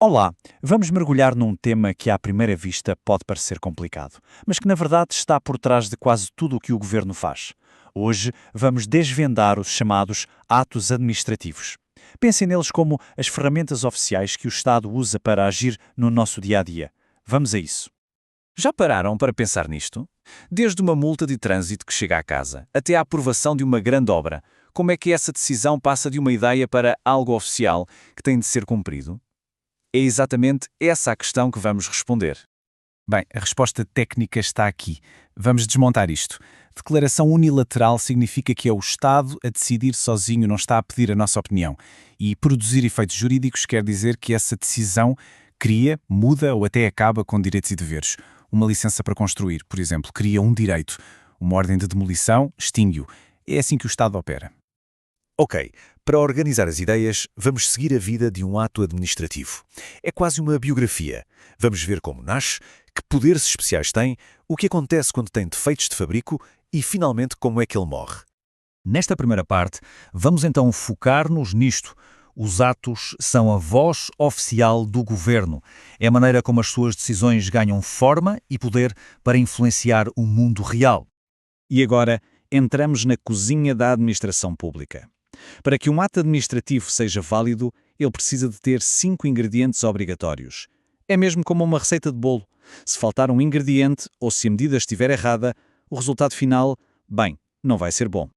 Olá, vamos mergulhar num tema que à primeira vista pode parecer complicado, mas que na verdade está por trás de quase tudo o que o governo faz. Hoje vamos desvendar os chamados atos administrativos. Pensem neles como as ferramentas oficiais que o Estado usa para agir no nosso dia a dia. Vamos a isso. Já pararam para pensar nisto? Desde uma multa de trânsito que chega à casa, até a aprovação de uma grande obra, como é que essa decisão passa de uma ideia para algo oficial que tem de ser cumprido? É exatamente essa a questão que vamos responder. Bem, a resposta técnica está aqui. Vamos desmontar isto. Declaração unilateral significa que é o Estado a decidir sozinho, não está a pedir a nossa opinião. E produzir efeitos jurídicos quer dizer que essa decisão cria, muda ou até acaba com direitos e deveres. Uma licença para construir, por exemplo, cria um direito. Uma ordem de demolição extingue-o. É assim que o Estado opera. Ok, para organizar as ideias, vamos seguir a vida de um ato administrativo. É quase uma biografia. Vamos ver como nasce, que poderes especiais tem, o que acontece quando tem defeitos de fabrico e, finalmente, como é que ele morre. Nesta primeira parte, vamos então focar-nos nisto. Os atos são a voz oficial do governo. É a maneira como as suas decisões ganham forma e poder para influenciar o mundo real. E agora entramos na cozinha da administração pública. Para que um ato administrativo seja válido, ele precisa de ter 5 ingredientes obrigatórios. É mesmo como uma receita de bolo. Se faltar um ingrediente ou se a medida estiver errada, o resultado final, bem, não vai ser bom.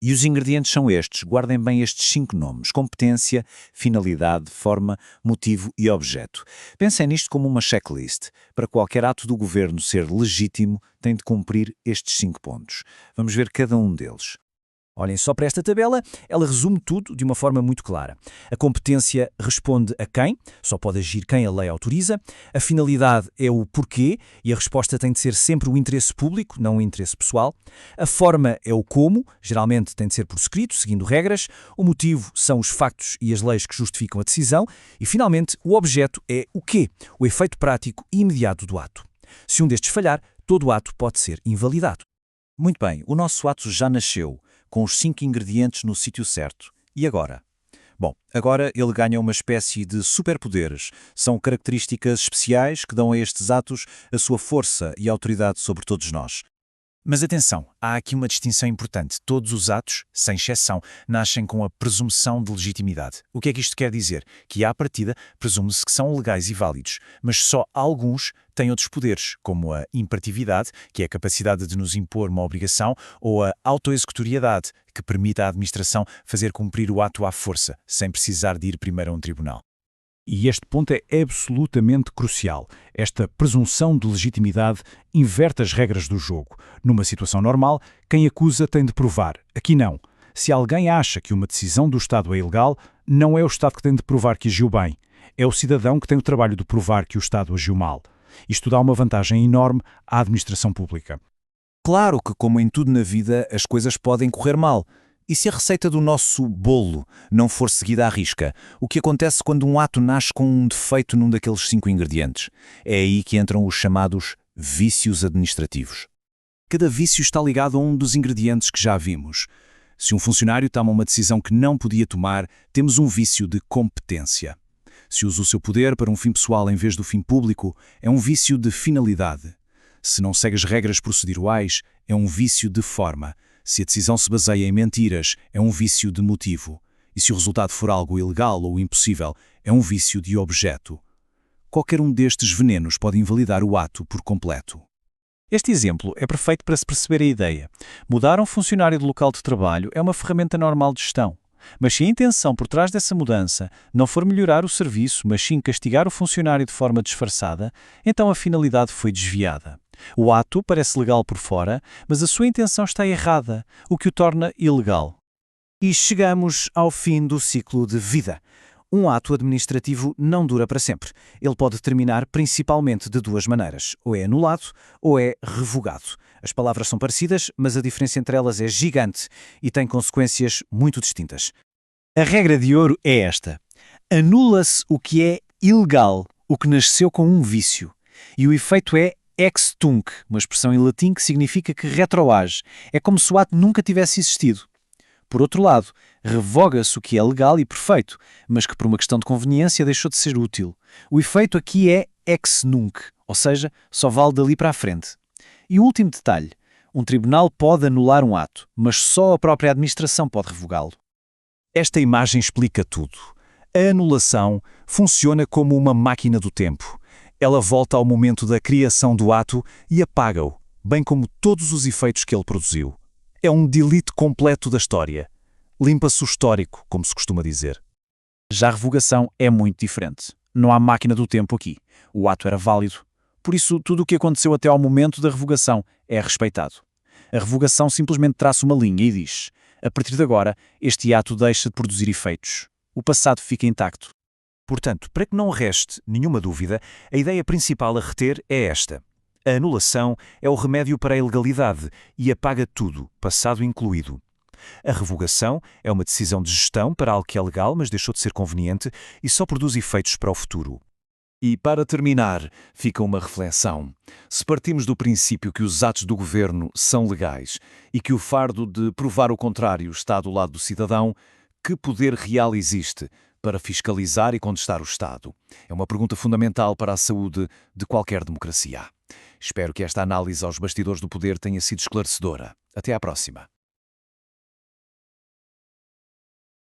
E os ingredientes são estes, guardem bem estes 5 nomes: competência, finalidade, forma, motivo e objeto. Pensem nisto como uma checklist. Para qualquer ato do governo ser legítimo, tem de cumprir estes 5 pontos. Vamos ver cada um deles. Olhem só para esta tabela, ela resume tudo de uma forma muito clara. A competência responde a quem, só pode agir quem a lei autoriza. A finalidade é o porquê, e a resposta tem de ser sempre o interesse público, não o interesse pessoal. A forma é o como, geralmente tem de ser por escrito, seguindo regras. O motivo são os factos e as leis que justificam a decisão. E, finalmente, o objeto é o quê, o efeito prático e imediato do ato. Se um destes falhar, todo o ato pode ser invalidado. Muito bem, o nosso ato já nasceu, com os 5 ingredientes no sítio certo. E agora? Bom, agora ele ganha uma espécie de superpoderes. São características especiais que dão a estes atos a sua força e autoridade sobre todos nós. Mas atenção, há aqui uma distinção importante. Todos os atos, sem exceção, nascem com a presunção de legitimidade. O que é que isto quer dizer? Que, à partida, presume-se que são legais e válidos, mas só alguns têm outros poderes, como a imperatividade, que é a capacidade de nos impor uma obrigação, ou a autoexecutoriedade, que permite à administração fazer cumprir o ato à força, sem precisar de ir primeiro a um tribunal. E este ponto é absolutamente crucial. Esta presunção de legitimidade inverte as regras do jogo. Numa situação normal, quem acusa tem de provar. Aqui não. Se alguém acha que uma decisão do Estado é ilegal, não é o Estado que tem de provar que agiu bem. É o cidadão que tem o trabalho de provar que o Estado agiu mal. Isto dá uma vantagem enorme à administração pública. Claro que, como em tudo na vida, as coisas podem correr mal. E se a receita do nosso bolo não for seguida à risca? O que acontece quando um ato nasce com um defeito num daqueles 5 ingredientes? É aí que entram os chamados vícios administrativos. Cada vício está ligado a um dos ingredientes que já vimos. Se um funcionário toma uma decisão que não podia tomar, temos um vício de competência. Se usa o seu poder para um fim pessoal em vez do fim público, é um vício de finalidade. Se não segue as regras procediduais, é um vício de forma. Se a decisão se baseia em mentiras, é um vício de motivo. E se o resultado for algo ilegal ou impossível, é um vício de objeto. Qualquer um destes venenos pode invalidar o ato por completo. Este exemplo é perfeito para se perceber a ideia. Mudar um funcionário de local de trabalho é uma ferramenta normal de gestão. Mas se a intenção por trás dessa mudança não for melhorar o serviço, mas sim castigar o funcionário de forma disfarçada, então a finalidade foi desviada. O ato parece legal por fora, mas a sua intenção está errada, o que o torna ilegal. E chegamos ao fim do ciclo de vida. Um ato administrativo não dura para sempre. Ele pode terminar principalmente de 2 maneiras. Ou é anulado ou é revogado. As palavras são parecidas, mas a diferença entre elas é gigante e tem consequências muito distintas. A regra de ouro é esta. Anula-se o que é ilegal, o que nasceu com um vício. E o efeito é ex tunc, uma expressão em latim que significa que retroage. É como se o ato nunca tivesse existido. Por outro lado, revoga-se o que é legal e perfeito, mas que por uma questão de conveniência deixou de ser útil. O efeito aqui é ex nunc, ou seja, só vale dali para a frente. E o último detalhe, um tribunal pode anular um ato, mas só a própria administração pode revogá-lo. Esta imagem explica tudo. A anulação funciona como uma máquina do tempo. Ela volta ao momento da criação do ato e apaga-o, bem como todos os efeitos que ele produziu. É um delete completo da história. Limpa-se o histórico, como se costuma dizer. Já a revogação é muito diferente. Não há máquina do tempo aqui. O ato era válido. Por isso, tudo o que aconteceu até ao momento da revogação é respeitado. A revogação simplesmente traça uma linha e diz: a partir de agora, este ato deixa de produzir efeitos. O passado fica intacto. Portanto, para que não reste nenhuma dúvida, a ideia principal a reter é esta. A anulação é o remédio para a ilegalidade e apaga tudo, passado incluído. A revogação é uma decisão de gestão para algo que é legal, mas deixou de ser conveniente e só produz efeitos para o futuro. E para terminar, fica uma reflexão. Se partimos do princípio que os atos do governo são legais e que o fardo de provar o contrário está do lado do cidadão, que poder real existe para fiscalizar e contestar o Estado? É uma pergunta fundamental para a saúde de qualquer democracia. Espero que esta análise aos bastidores do poder tenha sido esclarecedora. Até à próxima.